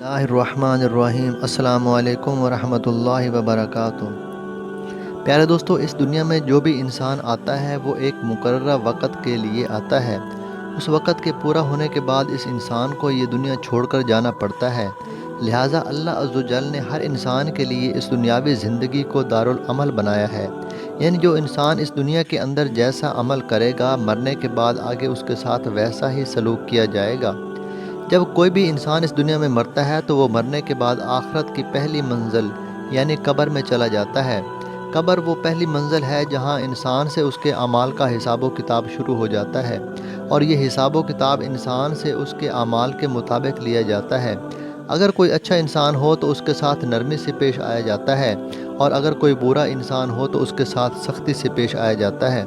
बिस्मिल्लाहिर्रहमानिर्रहीम। अस्सलामु अलैकुम वरहमतुल्लाहि वबरकातुहू। प्यारे दोस्तों, इस दुनिया में जो भी इंसान आता है वो एक मुकर्रर वक़्त के लिए आता है। उस वक़्त के पूरा होने के बाद इस इंसान को ये दुनिया छोड़कर जाना पड़ता है। लिहाजा अल्लाह अज़्ज़ व जल ने हर इंसान के लिए इस दुनियावी ज़िंदगी को दारुल अमल बनाया है। यानी जो इंसान इस दुनिया के अंदर जैसा अमल करेगा, मरने के बाद आगे उसके साथ वैसा ही सलूक किया जाएगा। जब कोई भी इंसान इस दुनिया में मरता है तो वो मरने के बाद आखिरत की पहली मंजिल यानी कब्र में चला जाता है। कब्र वो पहली मंजिल है जहाँ इंसान से उसके अमाल का हिसाब व किताब शुरू हो जाता है, और ये हिसाब व किताब इंसान से उसके अमाल के मुताबिक लिया जाता है। अगर कोई अच्छा इंसान हो तो उसके साथ नरमी से पेश आया जाता है, और अगर कोई बुरा इंसान हो तो उसके साथ सख्ती से पेश आया जाता है।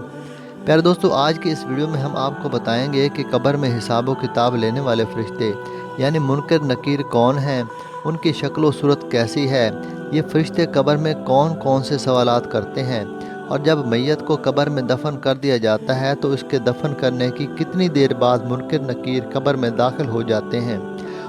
प्यारे दोस्तों, आज की इस वीडियो में हम आपको बताएंगे कि कब्र में हिसाब व किताब लेने वाले फरिश्ते यानी मुनकर नकीर कौन हैं, उनकी शक्ल व सूरत कैसी है, ये फरिश्ते कब्र में कौन कौन से सवालात करते हैं, और जब मैयत को कब्र में दफन कर दिया जाता है तो इसके दफन करने की कितनी देर बाद मुनकर नकीर कब्र में दाखिल हो जाते हैं,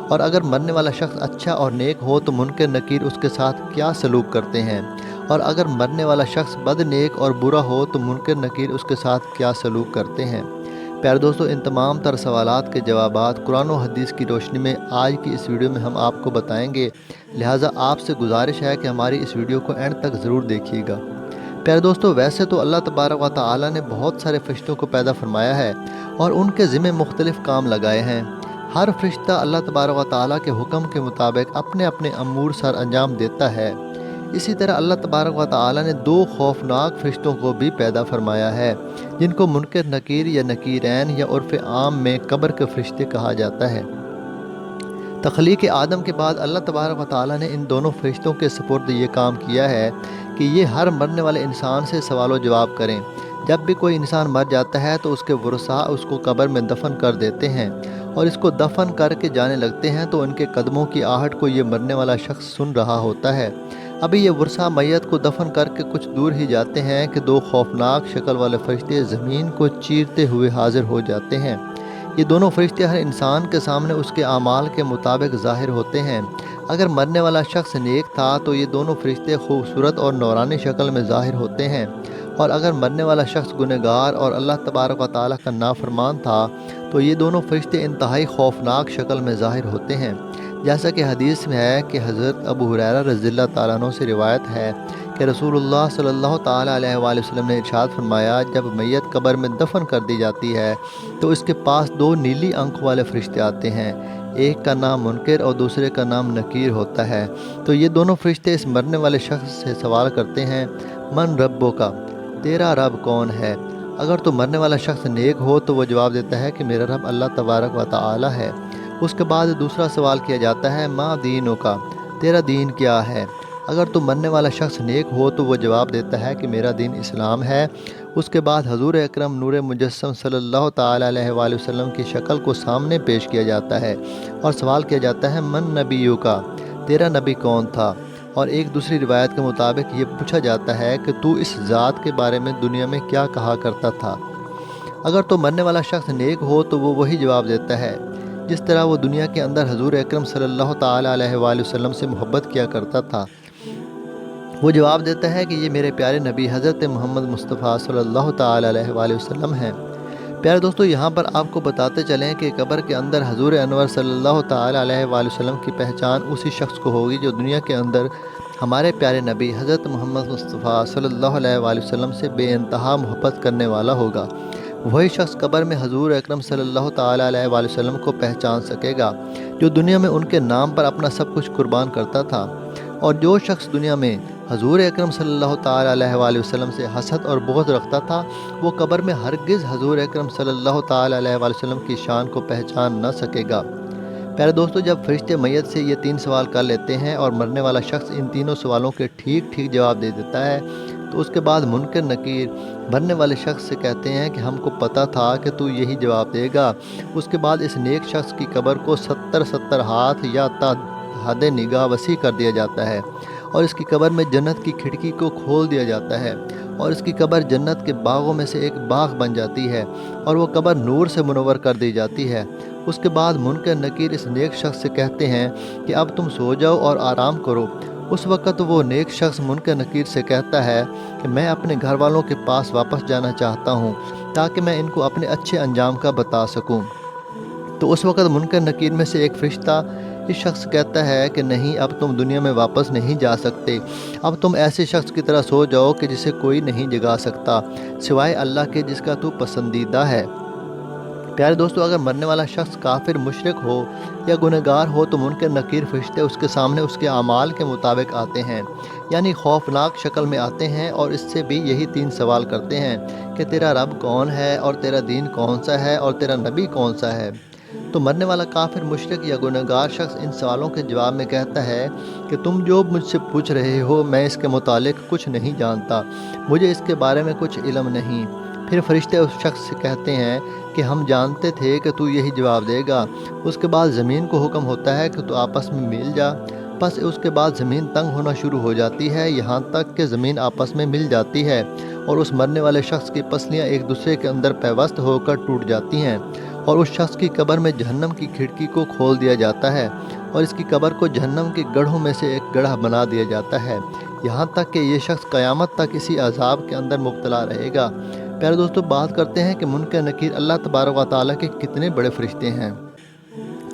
और अगर मरने वाला शख्स अच्छा और नेक हो तो मुनकर नकीर उसके साथ क्या सलूक करते हैं, और अगर मरने वाला शख्स बद नेक और बुरा हो तो मुनकर नकीर उसके साथ क्या सलूक करते हैं। प्यारे दोस्तों, इन तमाम तर सवालात के जवाबात कुरान और हदीस की रोशनी में आज की इस वीडियो में हम आपको बताएंगे। लिहाजा आपसे गुजारिश है कि हमारी इस वीडियो को एंड तक ज़रूर देखिएगा। प्यारे दोस्तों, वैसे तो अल्लाह तबारक व तआला ने बहुत सारे फरिश्तों को पैदा फरमाया है और उनके ज़िम्मे मुख्तलिफ़ काम लगाए हैं। हर फरिश्ता अल्लाह तबारक व तआला के हुक्म के मुताबिक अपने अपने अमूर सर अंजाम देता है। इसी तरह अल्लाह तबारक व तआला ने दो खौफनाक फरिश्तों को भी पैदा फरमाया है, जिनको मुनकर नकीर या नकीरैन या उर्फ़ आम में कब्र के फरिश्ते कहा जाता है। तख्लीक आदम के बाद अल्लाह तबारक व तआला ने इन दोनों फरिश्तों के सपुर्द ये काम किया है कि ये हर मरने वाले इंसान से सवाल व जवाब करें। जब भी कोई इंसान मर जाता है तो उसके वरसा उसको कब्र में दफन कर देते हैं, और इसको दफन करके जाने लगते हैं तो उनके कदमों की आहट को ये मरने वाला शख्स सुन रहा होता है। अभी ये वरसा मैयत को दफन करके कुछ दूर ही जाते हैं कि दो खौफनाक शक्ल वाले फरिश्ते ज़मीन को चीरते हुए हाजिर हो जाते हैं। ये दोनों फरिश्ते हर इंसान के सामने उसके आमाल के मुताबिक ज़ाहिर होते हैं। अगर मरने वाला शख्स नेक था तो ये दोनों फरिश्ते खूबसूरत और नौरानी शक्ल में ज़ाहिर होते हैं, और अगर मरने वाला शख्स गुनहगार और अल्लाह तबारक व तआला का नाफरमान था तो ये दोनों फरिश्ते इंतहाई खौफनाक शक्ल में ज़ाहिर होते हैं। जैसा कि हदीस में है कि हज़रत अबू हुरैरा रज़ियल्लाहु ताला अन्हु से रिवायत है कि रसूलुल्लाह सल्लल्लाहु ताला अलैहि वसल्लम ने इरशाद फरमाया, जब मैयत कब्र में दफन कर दी जाती है तो इसके पास दो नीली आंखों वाले फरिश्ते आते हैं। एक का नाम मुनकर और दूसरे का नाम नकीर होता है। तो ये दोनों फरिश्ते इस मरने वाले शख्स से सवाल करते हैं, मन रब्बो का, तेरा रब कौन है। अगर तो मरने वाला शख्स नेक हो तो वो जवाब देता है कि मेरा रब अल्लाह तबारक व तआला है। उसके बाद दूसरा सवाल किया जाता है, माँ दीनों का, तेरा दीन क्या है। अगर तो मरने वाला शख्स नेक हो तो वो जवाब देता है कि मेरा दीन इस्लाम है। उसके बाद हजूर अकरम नूर मुजस्सम सल्लल्लाहु ताला अलैहि वसल्लम की शक्ल को सामने पेश किया जाता है और सवाल किया जाता है, मन नबियों का, तेरा नबी कौन था। और एक दूसरी रिवायत के मुताबिक ये पूछा जाता है कि तू इस ज़ात के बारे में दुनिया में क्या कहा करता था। अगर तो मरने वाला शख्स नेक हो तो वो वही जवाब देता है जिस तरह वो दुनिया के अंदर हजूर अकरम सल्लल्लाहु ताला अलैहि वसल्लम से मोहब्बत किया करता था। वो जवाब देता है कि ये मेरे प्यारे नबी हज़रत मोहम्मद मुस्तफ़ा सल्लल्लाहु ताला अलैहि वसल्लम हैं। प्यारे दोस्तों, यहाँ पर आपको बताते चलें कि कब्र के अंदर हजूर अनवर सल्लल्लाहु ताला अलैहि वसल्लम की पहचान उसी शख्स को होगी जो दुनिया के अंदर हमारे प्यारे नबी हज़रत मोहम्मद मुस्तफ़ा सल्लल्लाहु अलैहि वसल्लम से बेइंतहा मोहब्बत करने वाला होगा। वही शख्स कब्र में हजूर अकरम सल्लल्लाहु ताला अलैहि वसल्लम को पहचान सकेगा जो दुनिया में उनके नाम पर अपना सब कुछ कुर्बान करता था। और जो शख्स दुनिया में हजूर अकरम सल्लल्लाहु ताला अलैहि वसल्लम से हसद और बुग़्ज़ रखता था, वो कब्र में हरगिज़ हजूर अकरम सल्लल्लाहु ताला अलैहि वसल्लम की शान को पहचान न सकेगा। प्यारे दोस्तों, जब फरिश्ते मैयत से ये तीन सवाल कर लेते हैं और मरने वाला शख्स इन तीनों सवालों के ठीक ठीक जवाब दे देता है तो उसके बाद मुनकर नकीर मरने वाले शख्स से कहते हैं कि हमको पता था कि तू यही जवाब देगा। उसके बाद इस नेक शख्स की कब्र को 70 हाथ या हद निगाह वसी कर दिया जाता है, और इसकी कब्र में जन्नत की खिड़की को खोल दिया जाता है, और इसकी कब्र जन्नत के बागों में से एक बाग बन जाती है, और वो कब्र नूर से मुनव्वर कर दी जाती है। اس کے بعد منکر نکیر اس نیک شخص سے کہتے ہیں کہ اب تم سو جاؤ اور آرام کرو۔ اس وقت وہ نیک شخص منکر نکیر سے کہتا ہے کہ میں اپنے گھر والوں کے پاس واپس جانا چاہتا ہوں تاکہ میں ان کو اپنے اچھے انجام کا بتا سکوں۔ تو اس وقت منکر نکیر میں سے ایک فرشتہ اس شخص کہتا ہے کہ نہیں، اب تم دنیا میں واپس نہیں جا سکتے، اب تم ایسے شخص کی طرح سو جاؤ کہ جسے کوئی نہیں جگا سکتا سوائے اللہ کے جس کا تو پسندیدہ ہے۔ پیارے دوستو، اگر مرنے والا شخص کافر، مشرک ہو یا گنہگار ہو تو منکر نکیر فرشتے اس کے سامنے اس کے اعمال کے مطابق آتے ہیں، یعنی خوفناک شکل میں آتے ہیں، اور اس سے بھی یہی 3 سوال کرتے ہیں کہ تیرا رب کون ہے، اور تیرا دین کون سا ہے، اور تیرا نبی کون سا ہے۔ تو مرنے والا کافر، مشرک یا گنہگار شخص ان سوالوں کے جواب میں کہتا ہے کہ تم جو مجھ سے پوچھ رہے ہو میں اس کے متعلق کچھ نہیں جانتا، مجھے اس کے بارے میں کچھ علم نہیں۔ پھر فرشتے اس شخص سے کہتے ہیں کہ ہم جانتے تھے کہ تو یہی جواب دے گا۔ اس کے بعد زمین کو حکم ہوتا ہے کہ تو آپس میں مل جا، بس اس کے بعد زمین تنگ ہونا شروع ہو جاتی ہے، یہاں تک کہ زمین آپس میں مل جاتی ہے اور اس مرنے والے شخص کی پسلیاں ایک دوسرے کے اندر پیوست ہو کر ٹوٹ جاتی ہیں، اور اس شخص کی قبر میں جہنم کی کھڑکی کو کھول دیا جاتا ہے، اور اس کی قبر کو جہنم کے گڑھوں میں سے ایک گڑھا بنا دیا جاتا ہے، یہاں تک کہ یہ شخص قیامت تک اسی عذاب کے اندر مبتلا رہے گا۔ پیارے دوستو، بات کرتے ہیں کہ منکر نکیر اللہ تبارک و تعالیٰ کے کتنے بڑے فرشتے ہیں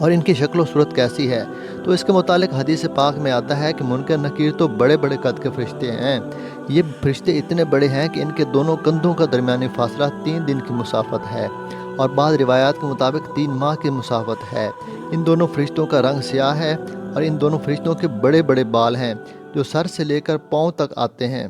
اور ان کی شکل و صورت کیسی ہے۔ تو اس کے متعلق حدیث پاک میں آتا ہے کہ منکر نکیر تو بڑے بڑے قد کے فرشتے ہیں۔ یہ فرشتے اتنے بڑے ہیں کہ ان کے دونوں کندھوں کا درمیانی فاصلہ 3 دن کی مسافت ہے، اور بعض روایات کے مطابق 3 ماہ کی مسافت ہے۔ ان دونوں فرشتوں کا رنگ سیاہ ہے، اور ان دونوں فرشتوں کے بڑے بڑے بال ہیں جو سر سے لے کر پاؤں تک آتے ہیں،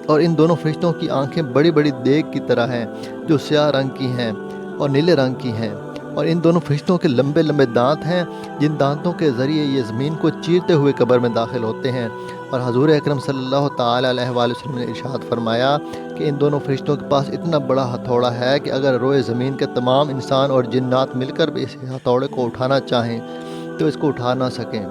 اور ان دونوں فرشتوں کی آنکھیں بڑی بڑی دیگ کی طرح ہیں جو سیاہ رنگ کی ہیں اور نیلے رنگ کی ہیں، اور ان دونوں فرشتوں کے لمبے لمبے دانت ہیں جن دانتوں کے ذریعے یہ زمین کو چیرتے ہوئے قبر میں داخل ہوتے ہیں۔ اور حضور اکرم صلی اللہ تعالیٰ علیہ وآلہ وسلم نے ارشاد فرمایا کہ ان دونوں فرشتوں کے پاس اتنا بڑا ہتھوڑا ہے کہ اگر روئے زمین کے تمام انسان اور جنات مل کر بھی اس ہتھوڑے کو اٹھانا چاہیں تو اس کو اٹھا نہ سکیں۔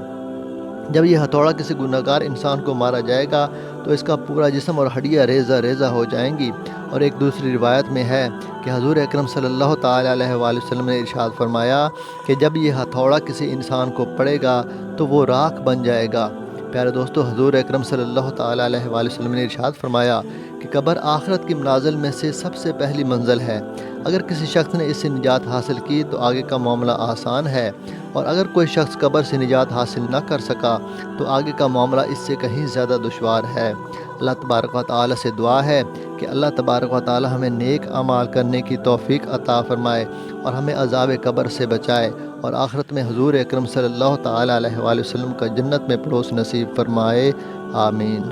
جب یہ ہتھوڑا کسی گنہگار انسان کو مارا جائے گا تو اس کا پورا جسم اور ہڈیاں ریزہ ریزہ ہو جائیں گی۔ اور ایک دوسری روایت میں ہے کہ حضور اکرم صلی اللہ تعالیٰ علیہ وآلہ وسلم نے ارشاد فرمایا کہ جب یہ ہتھوڑا کسی انسان کو پڑے گا تو وہ راکھ بن جائے گا۔ پیارے دوستو، حضور اکرم صلی اللہ تعالیٰ علیہ وآلہ وسلم نے ارشاد فرمایا کہ قبر آخرت کی منازل میں سے سب سے پہلی منزل ہے۔ اگر کسی شخص نے اس سے نجات حاصل کی تو آگے کا معاملہ آسان ہے، اور اگر کوئی شخص قبر سے نجات حاصل نہ کر سکا تو آگے کا معاملہ اس سے کہیں زیادہ دشوار ہے۔ اللہ تبارک و تعالیٰ سے دعا ہے کہ اللہ تبارک و تعالیٰ ہمیں نیک اعمال کرنے کی توفیق عطا فرمائے اور ہمیں عذاب قبر سے بچائے، اور آخرت میں حضور اکرم صلی اللہ تعالیٰ علیہ وآلہ وسلم کا جنت میں پڑوس نصیب فرمائے۔ آمین۔